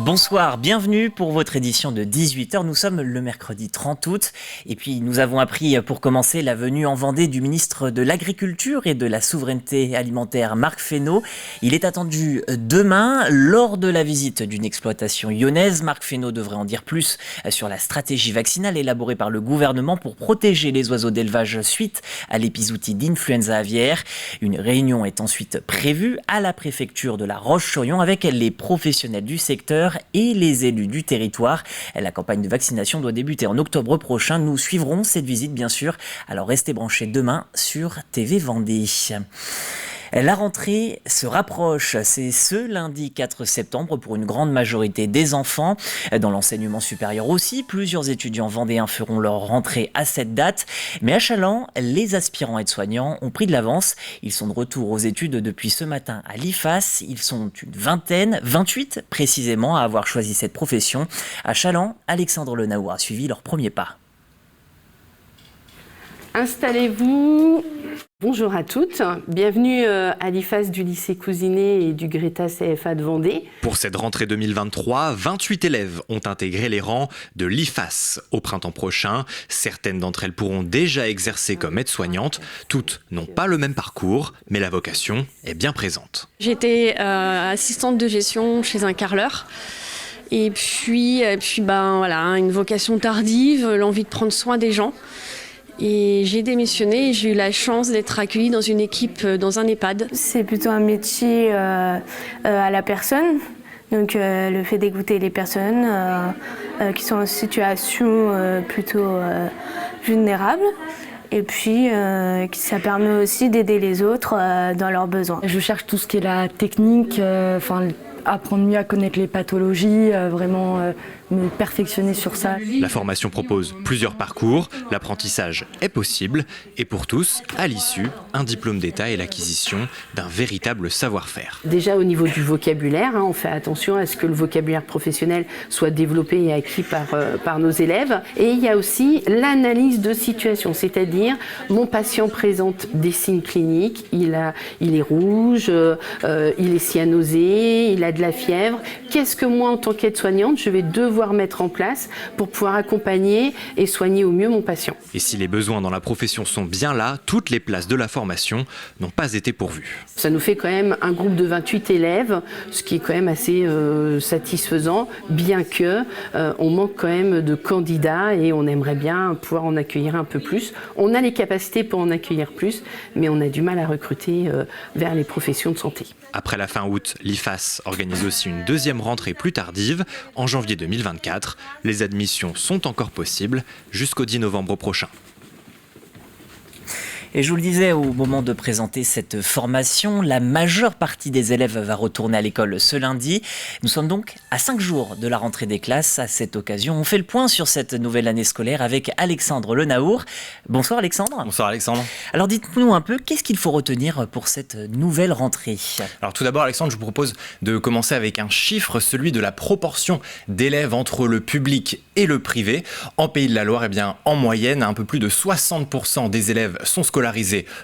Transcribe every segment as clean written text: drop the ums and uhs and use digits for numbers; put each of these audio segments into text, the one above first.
Bonsoir, bienvenue pour votre édition de 18h. Nous sommes le mercredi 30 août et puis nous avons appris pour commencer la venue en Vendée du ministre de l'Agriculture et de la Souveraineté Alimentaire, Marc Fesneau. Il est attendu demain lors de la visite d'une exploitation yonnaise. Marc Fesneau devrait en dire plus sur la stratégie vaccinale élaborée par le gouvernement pour protéger les oiseaux d'élevage suite à l'épizootie d'influenza aviaire. Une réunion est ensuite prévue à la préfecture de la Roche-sur-Yon avec les professionnels du secteur et les élus du territoire. La campagne de vaccination doit débuter en octobre prochain. Nous suivrons cette visite bien sûr. Alors restez branchés demain sur TV Vendée. La rentrée se rapproche, c'est ce lundi 4 septembre pour une grande majorité des enfants. Dans l'enseignement supérieur aussi, plusieurs étudiants vendéens feront leur rentrée à cette date. Mais à Challans, les aspirants aides-soignants ont pris de l'avance. Ils sont de retour aux études depuis ce matin à l'IFAS. Ils sont une vingtaine, 28 précisément, à avoir choisi cette profession. À Challans, Alexandre Lenaour a suivi leur premier pas. Installez-vous. Bonjour à toutes, bienvenue à l'IFAS du lycée Cousinet et du Greta CFA de Vendée. Pour cette rentrée 2023, 28 élèves ont intégré les rangs de l'IFAS. Au printemps prochain, certaines d'entre elles pourront déjà exercer comme aides-soignantes. Toutes n'ont pas le même parcours, mais la vocation est bien présente. J'étais assistante de gestion chez un carreleur. Et puis voilà, une vocation tardive, l'envie de prendre soin des gens. Et j'ai démissionné et j'ai eu la chance d'être accueillie dans une équipe dans un EHPAD. C'est plutôt un métier à la personne, donc le fait d'écouter les personnes qui sont en situation plutôt vulnérable. Et puis, ça permet aussi d'aider les autres dans leurs besoins. Je cherche tout ce qui est la technique, apprendre mieux à connaître les pathologies, vraiment me perfectionner sur ça. La formation propose plusieurs parcours, l'apprentissage est possible et pour tous, à l'issue, un diplôme d'État et l'acquisition d'un véritable savoir-faire. Déjà au niveau du vocabulaire, on fait attention à ce que le vocabulaire professionnel soit développé et acquis par nos élèves. Et il y a aussi l'analyse de situation, c'est-à-dire mon patient présente des signes cliniques, il est rouge, il est cyanosé, il a de la fièvre. Qu'est-ce que moi en tant qu'aide-soignante, je vais devoir mettre en place pour pouvoir accompagner et soigner au mieux mon patient. Et si les besoins dans la profession sont bien là, toutes les places de la formation n'ont pas été pourvues. Ça nous fait quand même un groupe de 28 élèves, ce qui est quand même assez satisfaisant, bien que on manque quand même de candidats et on aimerait bien pouvoir en accueillir un peu plus. On a les capacités pour en accueillir plus, mais on a du mal à recruter vers les professions de santé. Après la fin août, l'IFAS organise aussi une deuxième rentrée plus tardive, en janvier 2024. Les admissions sont encore possibles jusqu'au 10 novembre prochain. Et je vous le disais au moment de présenter cette formation, la majeure partie des élèves va retourner à l'école ce lundi. Nous sommes donc à 5 jours de la rentrée des classes. À cette occasion, on fait le point sur cette nouvelle année scolaire avec Alexandre Lenaour. Bonsoir Alexandre. Bonsoir Alexandre. Alors dites-nous un peu, qu'est-ce qu'il faut retenir pour cette nouvelle rentrée ? Alors tout d'abord Alexandre, je vous propose de commencer avec un chiffre, celui de la proportion d'élèves entre le public et le privé. En Pays de la Loire, en moyenne, un peu plus de 60% des élèves sont scolarisés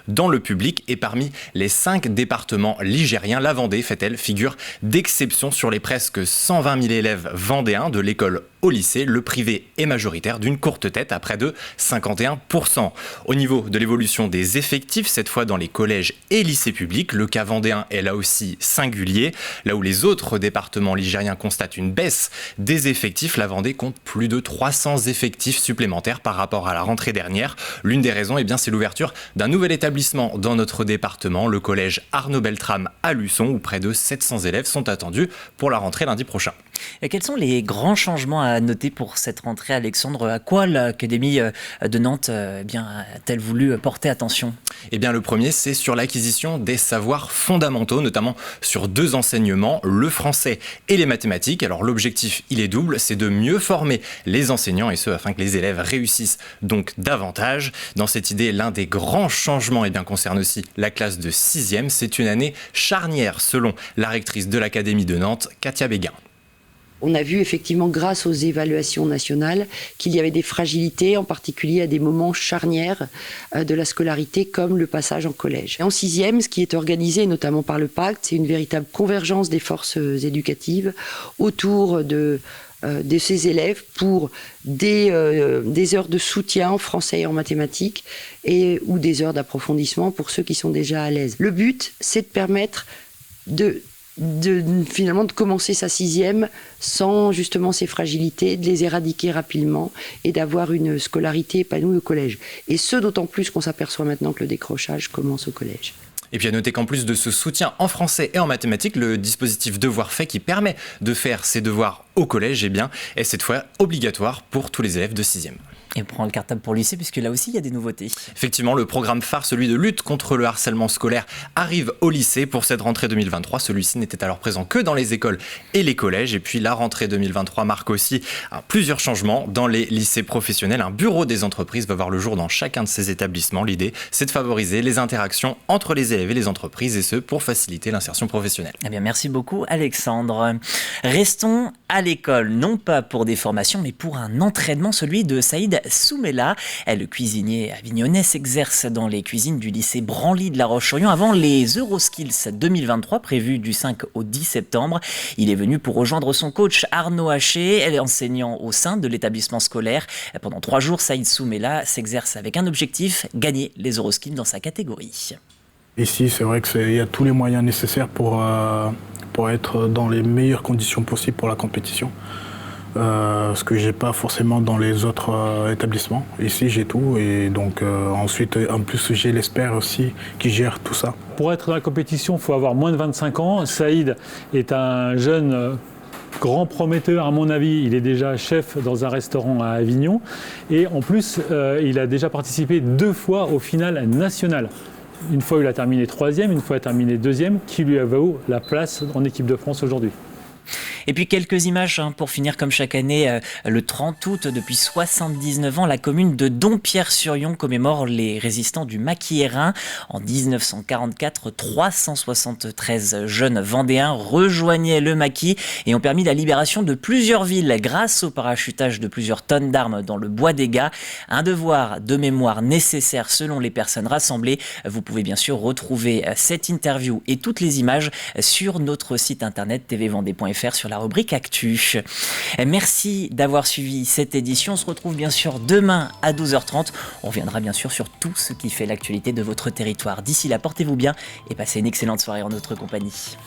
dans le public et parmi les 5 départements ligériens, la Vendée fait-elle figure d'exception sur les presque 120 000 élèves vendéens de l'école au lycée. Le privé est majoritaire d'une courte tête à près de 51%. Au niveau de l'évolution des effectifs, cette fois dans les collèges et lycées publics, le cas vendéen est là aussi singulier. Là où les autres départements ligériens constatent une baisse des effectifs, la Vendée compte plus de 300 effectifs supplémentaires par rapport à la rentrée dernière. L'une des raisons, c'est l'ouverture d'un nouvel établissement dans notre département, le collège Arnaud Beltrame à Luçon, où près de 700 élèves sont attendus pour la rentrée lundi prochain. Et quels sont les grands changements à noter pour cette rentrée, Alexandre ? À quoi l'Académie de Nantes a-t-elle voulu porter attention ? Le premier, c'est sur l'acquisition des savoirs fondamentaux, notamment sur 2 enseignements, le français et les mathématiques. Alors l'objectif, il est double, c'est de mieux former les enseignants et ce, afin que les élèves réussissent donc davantage. Dans cette idée, l'un des grands changements concerne aussi la classe de 6e. C'est une année charnière selon la rectrice de l'Académie de Nantes, Katia Béguin. On a vu effectivement, grâce aux évaluations nationales, qu'il y avait des fragilités, en particulier à des moments charnières de la scolarité, comme le passage en collège. Et en 6e, ce qui est organisé notamment par le Pacte, c'est une véritable convergence des forces éducatives autour de ces élèves pour des heures de soutien en français et en mathématiques ou des heures d'approfondissement pour ceux qui sont déjà à l'aise. Le but, c'est de permettre finalement de commencer sa 6e sans justement ces fragilités, de les éradiquer rapidement et d'avoir une scolarité épanouie au collège. Et ce, d'autant plus qu'on s'aperçoit maintenant que le décrochage commence au collège. Et puis à noter qu'en plus de ce soutien en français et en mathématiques, le dispositif Devoir fait qui permet de faire ses devoirs au collège est cette fois obligatoire pour tous les élèves de 6e. Et on prend le cartable pour le lycée, puisque là aussi, il y a des nouveautés. Effectivement, le programme phare, celui de lutte contre le harcèlement scolaire, arrive au lycée pour cette rentrée 2023. Celui-ci n'était alors présent que dans les écoles et les collèges. Et puis la rentrée 2023 marque aussi plusieurs changements dans les lycées professionnels. Un bureau des entreprises va voir le jour dans chacun de ces établissements. L'idée, c'est de favoriser les interactions entre les élèves et les entreprises, et ce, pour faciliter l'insertion professionnelle. Eh bien, merci beaucoup, Alexandre. Restons à l'école, non pas pour des formations, mais pour un entraînement, celui de Saïd Soumela. Le cuisinier avignonnais s'exerce dans les cuisines du lycée Branly de La Roche-sur-Yon avant les Euroskills 2023 prévus du 5 au 10 septembre. Il est venu pour rejoindre son coach Arnaud Haché, enseignant au sein de l'établissement scolaire. Pendant 3 jours, Saïd Soumela s'exerce avec un objectif, gagner les Euroskills dans sa catégorie. Ici, c'est vrai qu'il y a tous les moyens nécessaires pour être dans les meilleures conditions possibles pour la compétition. Ce que j'ai pas forcément dans les autres établissements. Ici, j'ai tout, et donc ensuite, en plus, j'ai l'expert aussi qui gère tout ça. Pour être dans la compétition, il faut avoir moins de 25 ans. Saïd est un jeune grand prometteur, à mon avis. Il est déjà chef dans un restaurant à Avignon, et en plus, il a déjà participé 2 fois au final national. Une fois, il a terminé 3e, une fois, il a terminé 2e, qui lui a valu la place en équipe de France aujourd'hui. Et puis quelques images pour finir comme chaque année. Le 30 août, depuis 79 ans, la commune de Dompierre-sur-Yon commémore les résistants du Maquis Airain. En 1944, 373 jeunes Vendéens rejoignaient le Maquis et ont permis la libération de plusieurs villes grâce au parachutage de plusieurs tonnes d'armes dans le bois des Gats. Un devoir de mémoire nécessaire selon les personnes rassemblées. Vous pouvez bien sûr retrouver cette interview et toutes les images sur notre site internet tvvendée.fr sur la rubrique Actu. Merci d'avoir suivi cette édition. On se retrouve bien sûr demain à 12h30. On reviendra bien sûr sur tout ce qui fait l'actualité de votre territoire. D'ici là, portez-vous bien et passez une excellente soirée en notre compagnie.